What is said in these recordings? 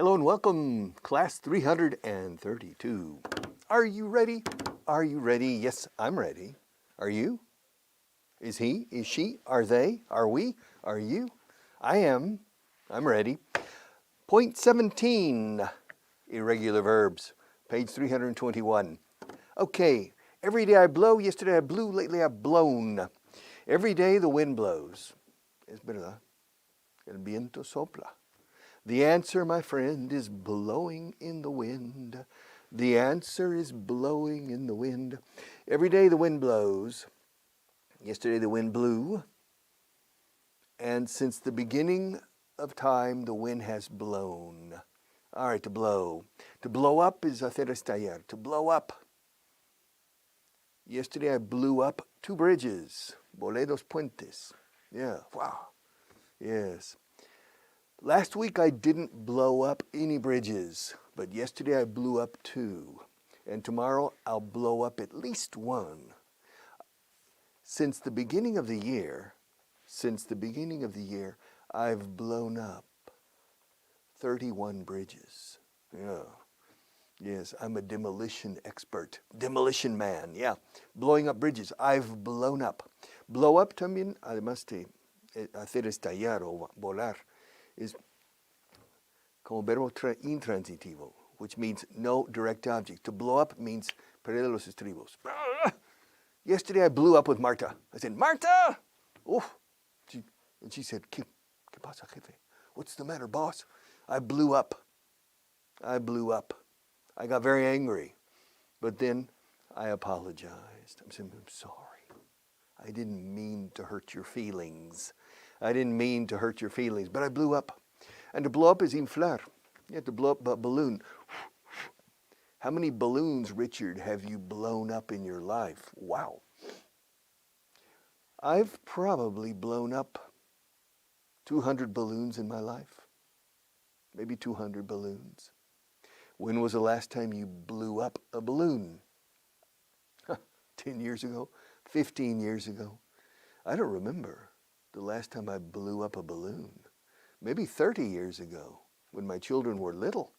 Hello and welcome, class 332. Are you ready? Are you ready? Yes, I'm ready. Are you? Is he? Is she? Are they? Are we? Are you? I am. I'm ready. Point 17, irregular verbs, page 321. Okay, every day I blow, yesterday I blew, lately I've blown. Every day the wind blows. Es verdad. El viento sopla. The answer, my friend, is blowing in the wind. The answer is blowing in the wind. Every day the wind blows. Yesterday the wind blew. And since the beginning of time, the wind has blown. All right, to blow. To blow up is hacer estallar. To blow up. Yesterday I blew up 2 bridges. Volé 2 puentes. Yeah, wow. Yes. Last week I didn't blow up any bridges, but yesterday I blew up 2. And tomorrow I'll blow up at least 1. Since the beginning of the year, I've blown up 31 bridges. Yeah. Yes, I'm a demolition expert. Demolition man, yeah. Blowing up bridges. I've blown up. Blow up también, además de hacer estallar o volar, is como verbo intransitivo, which means no direct object. To blow up means perder los estribos. Yesterday I blew up with Marta. I said, Marta! Oh, and she said, ¿Qué pasa, jefe? What's the matter, boss? I blew up. I got very angry. But then I apologized. I said, I'm sorry. I didn't mean to hurt your feelings. But I blew up. And to blow up is inflar. You have to blow up a balloon. How many balloons, Richard, have you blown up in your life? Wow. I've probably blown up 200 balloons in my life. Maybe 200 balloons. When was the last time you blew up a balloon? 10 years ago? 15 years ago? I don't remember the last time I blew up a balloon. Maybe 30 years ago, when my children were little,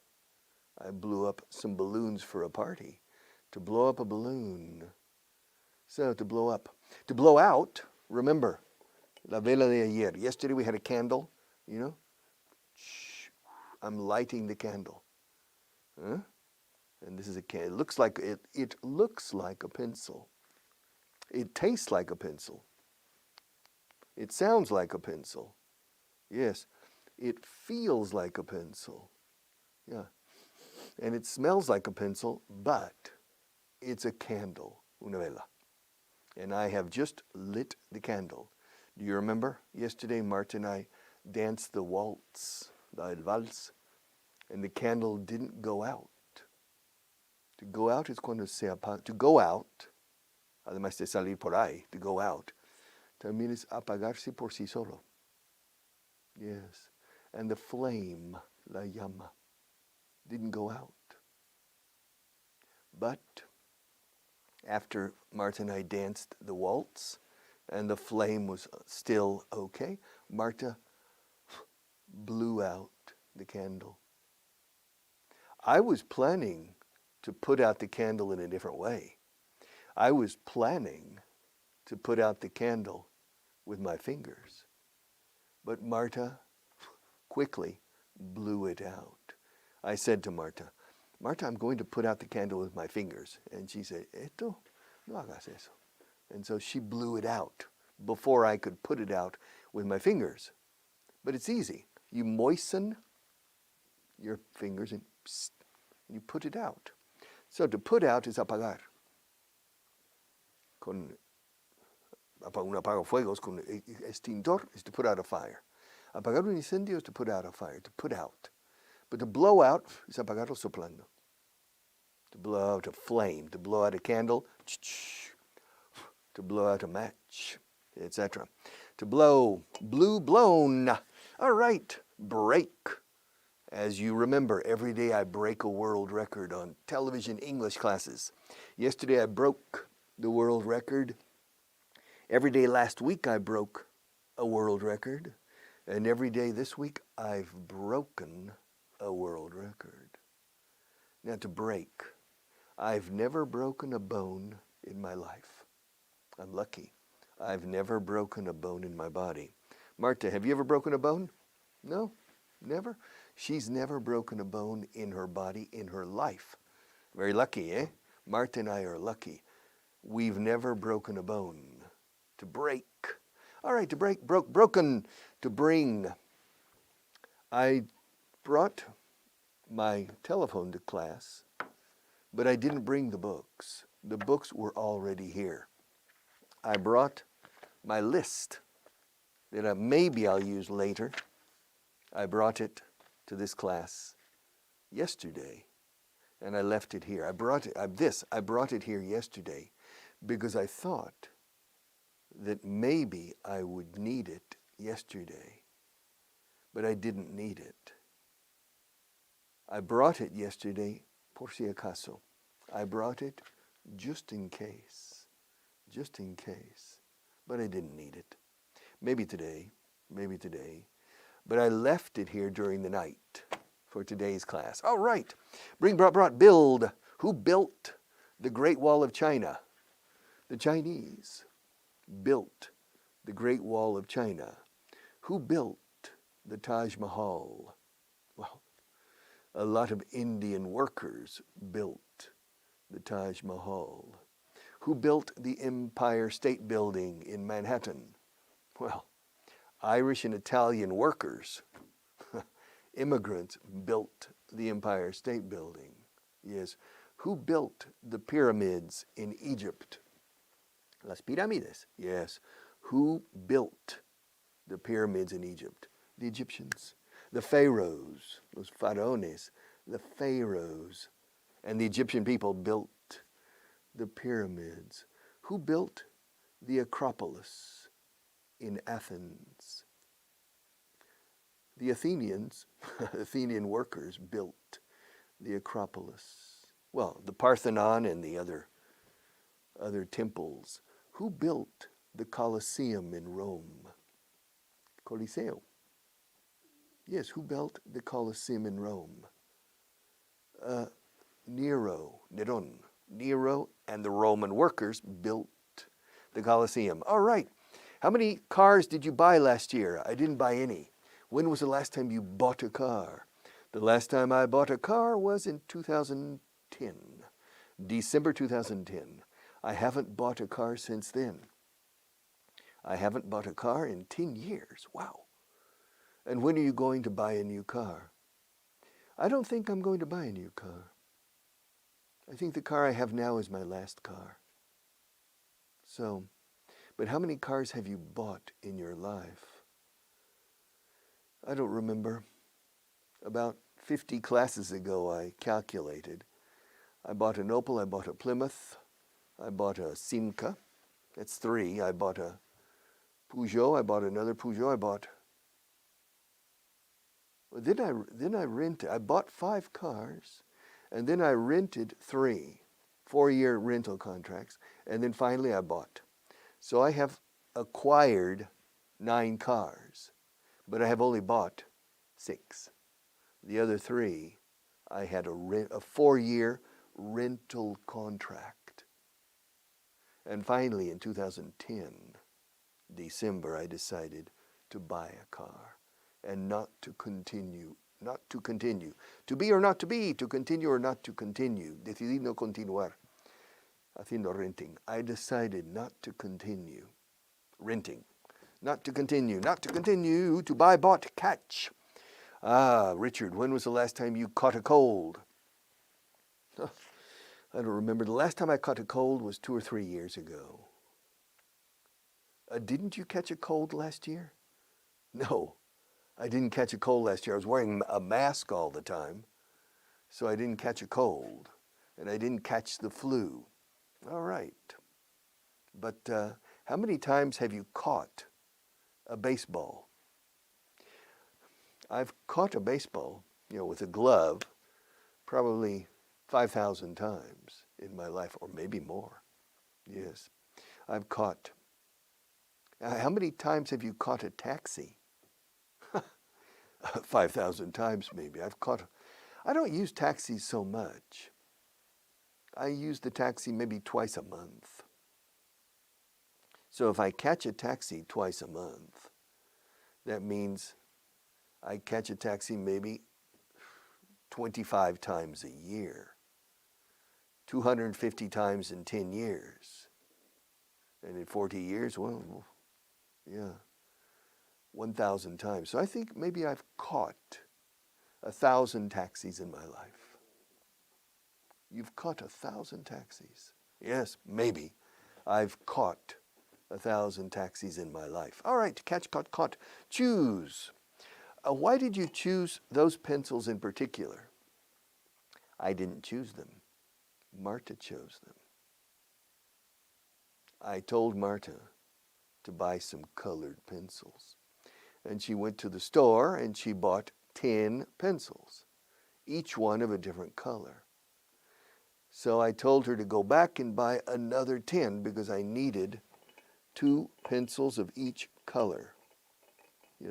I blew up some balloons for a party. To blow up a balloon. So, to blow up. To blow out, remember, la vela de ayer. Yesterday we had a candle, you know. Shh, I'm lighting the candle. Huh? And this is a candle. It looks like a pencil. It tastes like a pencil. It sounds like a pencil. Yes. It feels like a pencil. Yeah. And it smells like a pencil, but it's a candle, una vela. And I have just lit the candle. Do you remember? Yesterday, Marta and I danced the waltz, el vals, and the candle didn't go out. To go out is cuando se apaga. To go out, además de salir por ahí, to go out, también es apagarse por sí solo. Yes. And the flame, la llama, didn't go out. But after Marta and I danced the waltz and the flame was still okay, Marta blew out the candle. I was planning to put out the candle in a different way. I was planning to put out the candle with my fingers. But Marta quickly blew it out. I said to Marta, I'm going to put out the candle with my fingers. And she said, Esto, no hagas eso. And so she blew it out before I could put it out with my fingers. But it's easy. You moisten your fingers and psst, you put it out. So to put out is apagar. Un apagafuegos con extintor is to put out a fire. Apagar un incendio is to put out a fire, to put out. But to blow out is apagarlo soplando. To blow out a flame, to blow out a candle, to blow out a match, etc. To blow, blown. All right, break. As you remember, every day I break a world record on television English classes. Yesterday I broke the world record. Every day last week I broke a world record. And every day this week I've broken a world record. Now to break. I've never broken a bone in my life. I'm lucky. I've never broken a bone in my body. Marta, have you ever broken a bone? No, never. She's never broken a bone in her body in her life. Very lucky, eh? Marta and I are lucky. We've never broken a bone. To break. All right, to break, broken, to bring. I brought my telephone to class, but I didn't bring the books. The books were already here. I brought my list that maybe I'll use later. I brought it to this class yesterday, and I left it here. I brought it here yesterday because I thought that maybe I would need it yesterday, but I didn't need it. I brought it yesterday por si acaso. I brought it just in case, but I didn't need it. Maybe today, but I left it here during the night for today's class. All right, brought, build. Who built the Great Wall of China? The Chinese built the Great Wall of China. Who built the Taj Mahal? Well, a lot of Indian workers built the Taj Mahal. Who built the Empire State Building in Manhattan? Well, Irish and Italian workers, immigrants, built the Empire State Building. Yes. Who built the pyramids in Egypt? Las pirámides. Yes. Who built the pyramids in Egypt? The Egyptians. The pharaohs, los faraones, the pharaohs. And the Egyptian people built the pyramids. Who built the Acropolis in Athens? The Athenians, Athenian workers, built the Acropolis. Well, the Parthenon and the other temples. Who built the Colosseum in Rome? Coliseo. Yes, who built the Colosseum in Rome? Nero and the Roman workers built the Colosseum. All right. How many cars did you buy last year? I didn't buy any. When was the last time you bought a car? The last time I bought a car was in 2010, December 2010. I haven't bought a car since then. I haven't bought a car in 10 years. Wow. And when are you going to buy a new car? I don't think I'm going to buy a new car. I think the car I have now is my last car. So, but how many cars have you bought in your life? I don't remember. About 50 classes ago I calculated. I bought an Opel, I bought a Plymouth, I bought a Simca. That's 3. I bought a Peugeot, I bought another Peugeot, then I rented. I bought 5 cars, and then I rented 3 4-year rental contracts, and then finally I bought. So I have acquired 9 cars, but I have only bought 6. The other 3, I had a 4-year rental contract. And finally, in 2010, December, I decided to buy a car and not to continue. To be or not to be, to continue or not to continue. Decidí no continuar haciendo renting. I decided not to continue renting. Not to continue, to buy, bought, catch. Ah, Richard, when was the last time you caught a cold? I don't remember. The last time I caught a cold was 2 or 3 years ago. Didn't you catch a cold last year? No, I didn't catch a cold last year. I was wearing a mask all the time, so I didn't catch a cold, and I didn't catch the flu. All right. But how many times have you caught a baseball? I've caught a baseball, with a glove, probably 5,000 times in my life, or maybe more. Yes, I've caught. How many times have you caught a taxi? 5,000 times maybe. I don't use taxis so much. I use the taxi maybe twice a month. So if I catch a taxi twice a month, that means I catch a taxi maybe 25 times a year, 250 times in 10 years. And in 40 years, well, yeah, 1,000 times. So I think maybe I've caught 1,000 taxis in my life. You've caught 1,000 taxis. Yes, maybe. I've caught 1,000 taxis in my life. All right, catch, caught. Choose. Why did you choose those pencils in particular? I didn't choose them. Marta chose them. I told Marta to buy some colored pencils. And she went to the store and she bought 10 pencils, each one of a different color. So I told her to go back and buy another 10 because I needed 2 pencils of each color.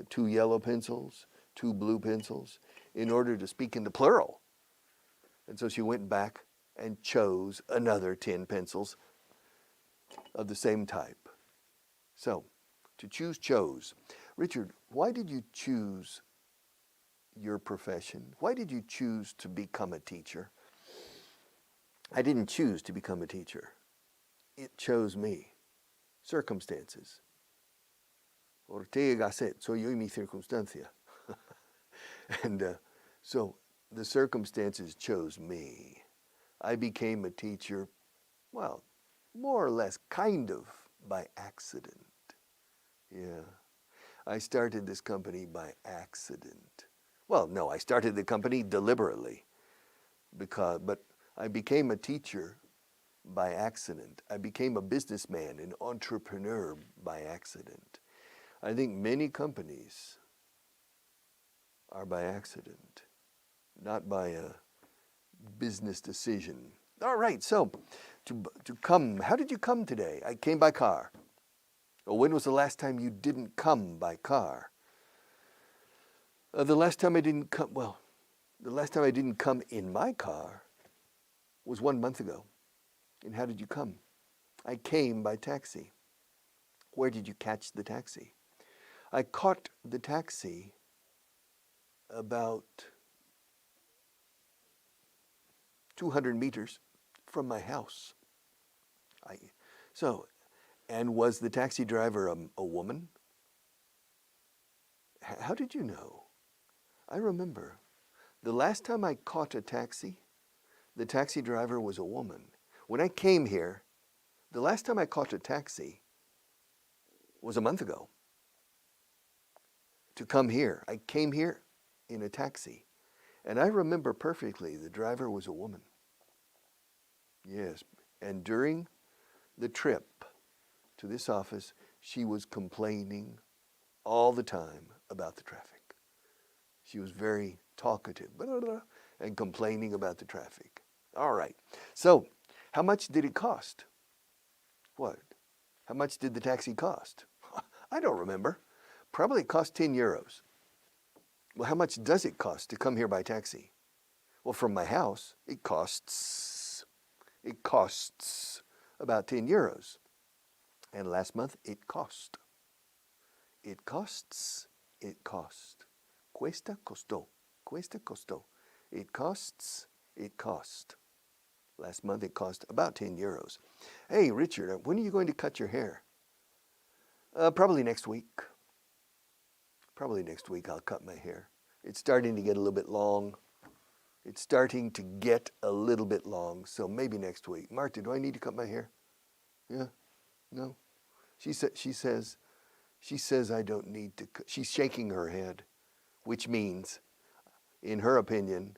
2 yellow pencils, 2 blue pencils, in order to speak in the plural. And so she went back and chose another 10 pencils of the same type. So, to choose, chose. Richard, why did you choose your profession? Why did you choose to become a teacher? I didn't choose to become a teacher. It chose me. Circumstances. Ortega Gasset, soy yo y mi circunstancia. And so the circumstances chose me. I became a teacher, well, more or less, kind of by accident. Yeah. I started this company by accident. Well, no, I started the company deliberately, but I became a teacher by accident. I became a businessman, an entrepreneur by accident. I think many companies are by accident, not by a business decision. All right, so to come, how did you come today? I came by car. Well, when was the last time you didn't come by car? The last time I didn't come in my car was 1 month ago. And how did you come? I came by taxi. Where did you catch the taxi? I caught the taxi about 200 meters from my house. And was the taxi driver a woman? How did you know? I remember the last time I caught a taxi, the taxi driver was a woman. When I came here, the last time I caught a taxi was a month ago. To come here, I came here in a taxi. And I remember perfectly the driver was a woman. Yes, and during the trip to this office, she was complaining all the time about the traffic. She was very talkative and complaining about the traffic. All right, so how much did it cost? What? How much did the taxi cost? I don't remember. Probably it cost 10 euros. Well, how much does it cost to come here by taxi? Well, from my house, it costs about 10 euros. And last month, it cost. It costs. Cuesta, costó. Cuesta, costó. It costs. It cost. Last month, it cost about 10 euros. Hey, Richard, when are you going to cut your hair? Probably next week. Probably next week I'll cut my hair. It's starting to get a little bit long. It's starting to get a little bit long, so maybe next week. Marta, do I need to cut my hair? Yeah? No? She says I don't need to cut. She's shaking her head, which means, in her opinion,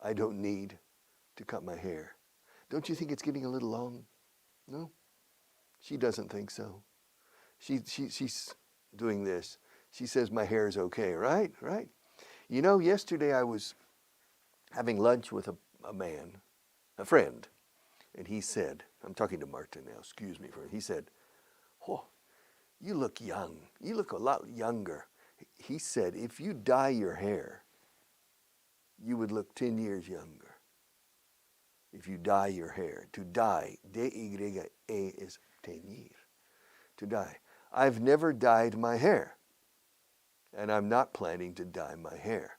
I don't need to cut my hair. Don't you think it's getting a little long? No? She doesn't think so. She's doing this. She says my hair is okay, right? Right. You know, yesterday I was having lunch with a man, a friend, and he said, I'm talking to Marta now, excuse me, he said, oh, you look young. You look a lot younger. He said, if you dye your hair, you would look 10 years younger if you dye your hair. To dye, D-Y-E is teñir, to dye. I've never dyed my hair, and I'm not planning to dye my hair.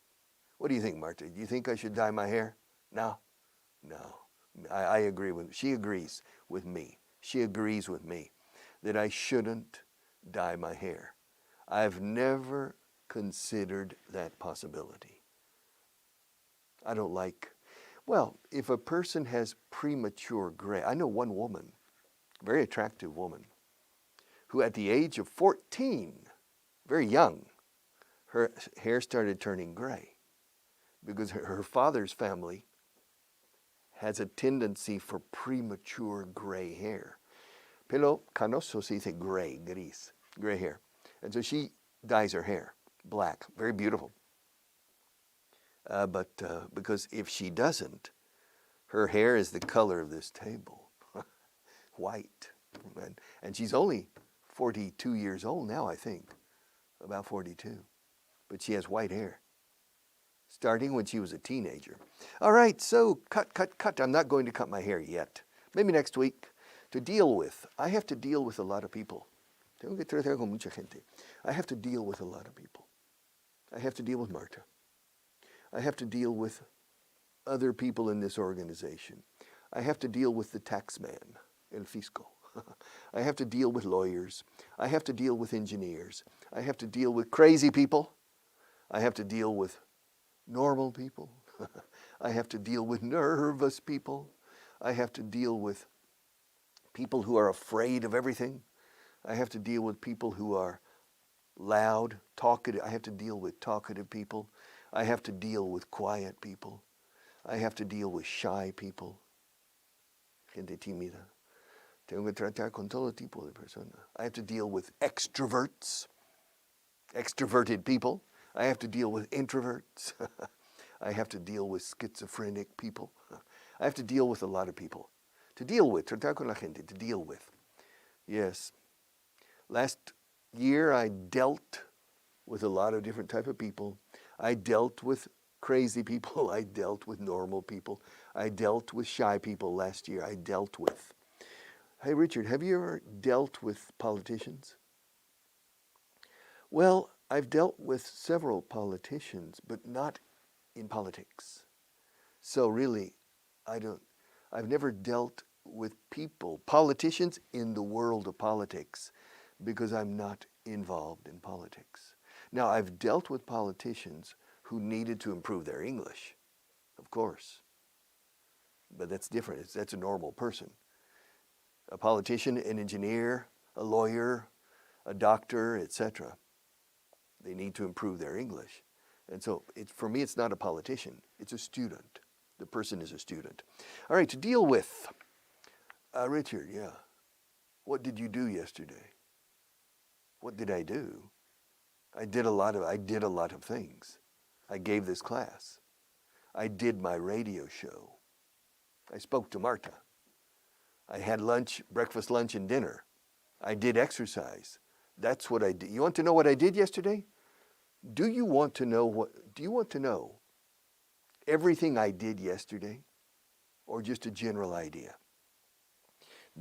What do you think, Marta? Do you think I should dye my hair? No. I agree with, she agrees with me. She agrees with me that I shouldn't dye my hair. I've never considered that possibility. I don't like, well, if a person has premature gray, I know one woman, very attractive woman, who at the age of 14, very young, her hair started turning gray because her father's family has a tendency for premature gray hair. Pelo canoso se dice gray, gris, gray hair. And so she dyes her hair black, very beautiful. But because if she doesn't, her hair is the color of this table, white. And she's only 42 years old now, I think, about 42. But she has white hair, starting when she was a teenager. All right, so cut. I'm not going to cut my hair yet. Maybe next week. To deal with, I have to deal with a lot of people. Tengo que tratar con mucha gente. I have to deal with a lot of people. I have to deal with Marta. I have to deal with other people in this organization. I have to deal with the tax man, el fisco. I have to deal with lawyers. I have to deal with engineers. I have to deal with crazy people. I have to deal with normal people. I have to deal with nervous people. I have to deal with people who are afraid of everything. I have to deal with people who are loud, talkative. I have to deal with talkative people. I have to deal with quiet people. I have to deal with shy people. Gente tímida. Tengo que tratar con todo tipo de personas. I have to deal with extroverts, extroverted people. I have to deal with introverts. I have to deal with schizophrenic people. I have to deal with a lot of people. To deal with, tratar con la gente, to deal with. Yes. Last year I dealt with a lot of different type of people. I dealt with crazy people. I dealt with normal people. I dealt with shy people last year. I dealt with. Hey, Richard, have you ever dealt with politicians? Well, I've dealt with several politicians, but not in politics. So really, I've never dealt with people, politicians in the world of politics, because I'm not involved in politics. Now, I've dealt with politicians who needed to improve their English, of course. But that's different. That's a normal person. A politician, an engineer, a lawyer, a doctor, etc. They need to improve their English. And so for me, it's not a politician. It's a student. The person is a student. All right, to deal with. Richard, yeah. What did you do yesterday? What did I do? I did a lot of things. I gave this class. I did my radio show. I spoke to Marta. I had lunch, breakfast, lunch, and dinner. I did exercise. That's what I did. You want to know what I did yesterday? Do you want to know everything I did yesterday, or just a general idea?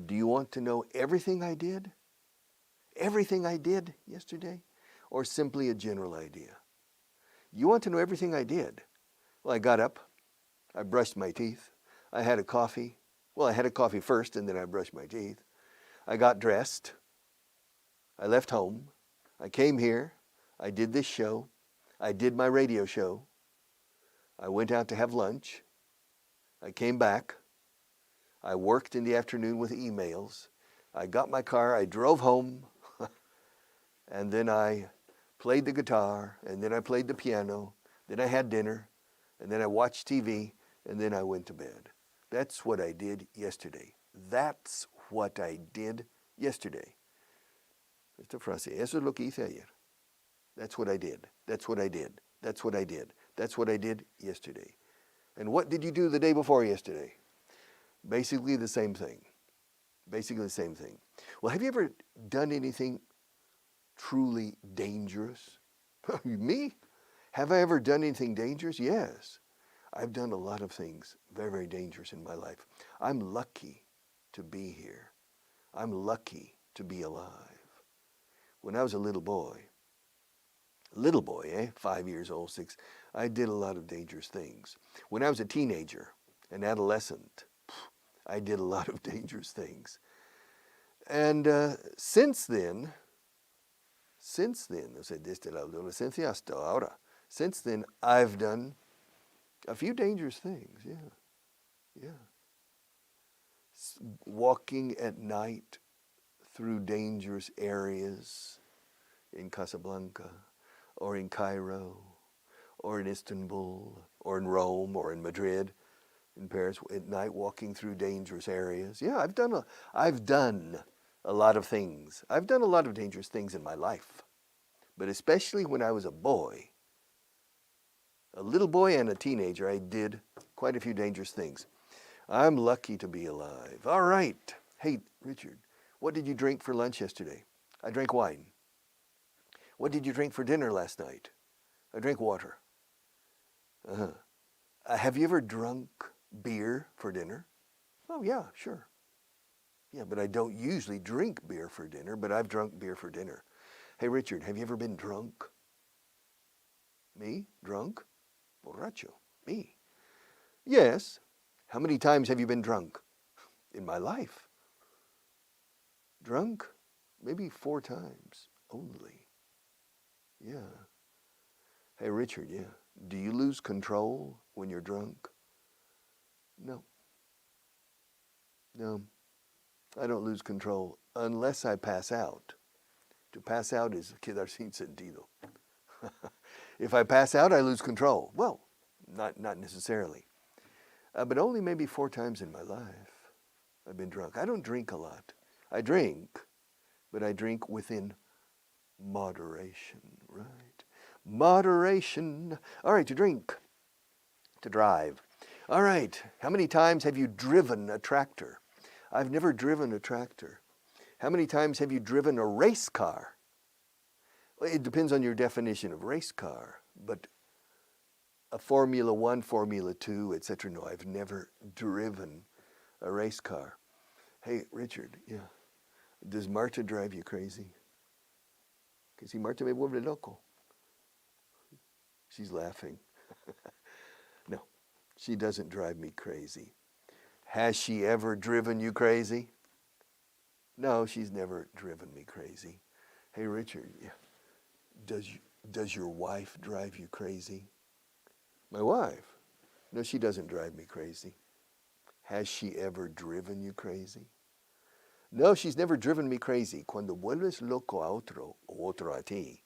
Do you want to know everything I did? Everything I did yesterday, or simply a general idea? You want to know everything I did? Well, I got up, I brushed my teeth, I had a coffee. Well, I had a coffee first and then I brushed my teeth. I got dressed, I left home, I came here, I did this show, I did my radio show, I went out to have lunch, I came back, I worked in the afternoon with emails, I got my car, I drove home, and then I played the guitar, and then I played the piano, then I had dinner, and then I watched TV, and then I went to bed. That's what I did yesterday. That's what I did yesterday. Esta frase, eso es lo que hice ayer. That's what I did. That's what I did. That's what I did. That's what I did yesterday. And what did you do the day before yesterday? Basically the same thing. Basically the same thing. Well, have you ever done anything truly dangerous? Me? Have I ever done anything dangerous? Yes. I've done a lot of things very, very dangerous in my life. I'm lucky to be here. I'm lucky to be alive. When I was a little boy, 5 years old, 6, I did a lot of dangerous things. When I was a teenager, an adolescent, I did a lot of dangerous things. And since then, o sea, desde la adolescencia hasta ahora, since then, I've done a few dangerous things, yeah. Walking at night through dangerous areas in Casablanca, or in Cairo, or in Istanbul, or in Rome, or in Madrid, in Paris, at night walking through dangerous areas. Yeah, I've done a lot of things. I've done a lot of dangerous things in my life, but especially when I was a boy, a little boy and a teenager, I did quite a few dangerous things. I'm lucky to be alive. All right. Hey, Richard, what did you drink for lunch yesterday? I drank wine. What did you drink for dinner last night? I drank water. Have you ever drunk beer for dinner? Oh, yeah, sure. Yeah, but I don't usually drink beer for dinner, but I've drunk beer for dinner. Hey, Richard, have you ever been drunk? Me? Drunk? Borracho. Me. Yes. How many times have you been drunk? In my life. Drunk? Maybe 4 times only. Yeah. Hey, Richard, yeah. Do you lose control when you're drunk? No. No. I don't lose control unless I pass out. To pass out is quedar sin sentido. If I pass out, I lose control. Well, not necessarily. But only maybe 4 times in my life I've been drunk. I don't drink a lot. I drink, but I drink within moderation, right? Moderation. All right, to drink, to drive. All right, how many times have you driven a tractor? I've never driven a tractor. How many times have you driven a race car? Well, it depends on your definition of race car, but a Formula 1, Formula 2, etc. No, I've never driven a race car. Hey, Richard, yeah. Does Marta drive you crazy? Que si Marta me vuelve loco. She's laughing. No, she doesn't drive me crazy. Has she ever driven you crazy? No, she's never driven me crazy. Hey, Richard, yeah. Does your wife drive you crazy? My wife? No, she doesn't drive me crazy. Has she ever driven you crazy? No, she's never driven me crazy. Cuando vuelves loco a otro o otro a ti,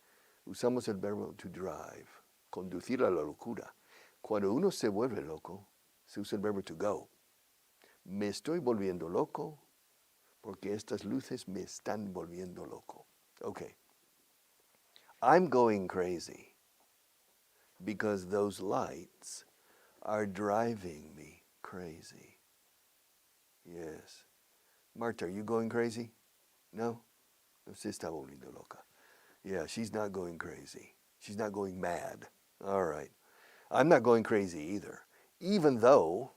usamos el verbo to drive, conducir a la locura. Cuando uno se vuelve loco, se usa el verbo to go. Me estoy volviendo loco porque estas luces me están volviendo loco. Okay. I'm going crazy because those lights are driving me crazy. Yes. Marta, are you going crazy? No? No se está volviendo loca. Yeah, she's not going crazy. She's not going mad. All right. I'm not going crazy either. Even though,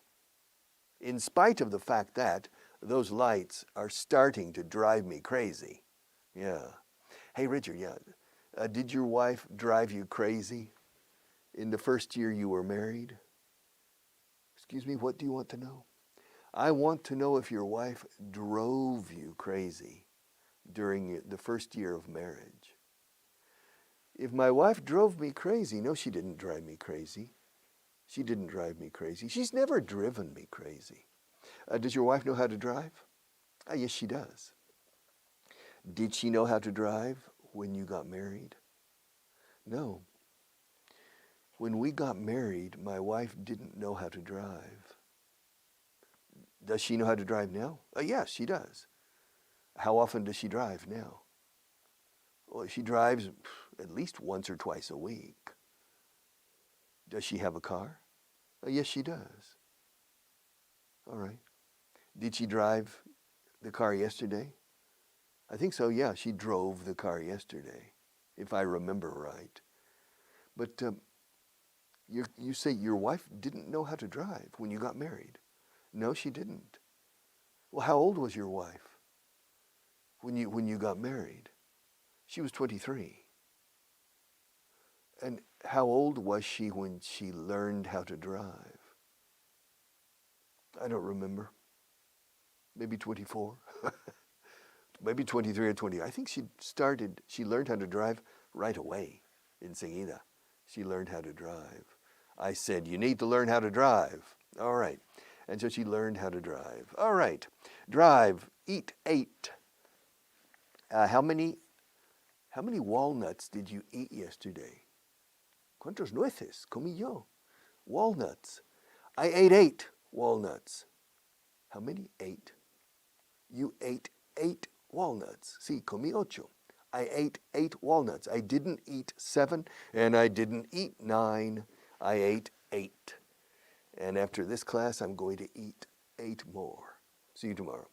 in spite of the fact that those lights are starting to drive me crazy. Yeah. Hey, Richard, yeah. Did your wife drive you crazy in the first year you were married? Excuse me, what do you want to know? I want to know if your wife drove you crazy during the first year of marriage. If my wife drove me crazy, no, she didn't drive me crazy. She didn't drive me crazy. She's never driven me crazy. Does your wife know how to drive? Yes, she does. Did she know how to drive when you got married? No. When we got married, my wife didn't know how to drive. Does she know how to drive now? Yes, she does. How often does she drive now? Well, she drives at least once or twice a week. Does she have a car? Yes, she does. All right. Did she drive the car yesterday? I think so, yeah. She drove the car yesterday, if I remember right. But You say your wife didn't know how to drive when you got married. No, she didn't. Well, how old was your wife when you got married? She was 23. And how old was she when she learned how to drive? I don't remember. Maybe 24. Maybe 23 or 20. I think she learned how to drive right away. Enseguida. She learned how to drive. I said, you need to learn how to drive. All right. And so she learned how to drive. All right. Drive. Eat. Ate. How many walnuts did you eat yesterday? ¿Cuántos nueces comí yo? Walnuts. I ate 8 walnuts. How many? 8. You ate 8 walnuts. Sí, comí 8. I ate 8 walnuts. I didn't eat 7, and I didn't eat 9. I ate 8. And after this class, I'm going to eat 8 more. See you tomorrow.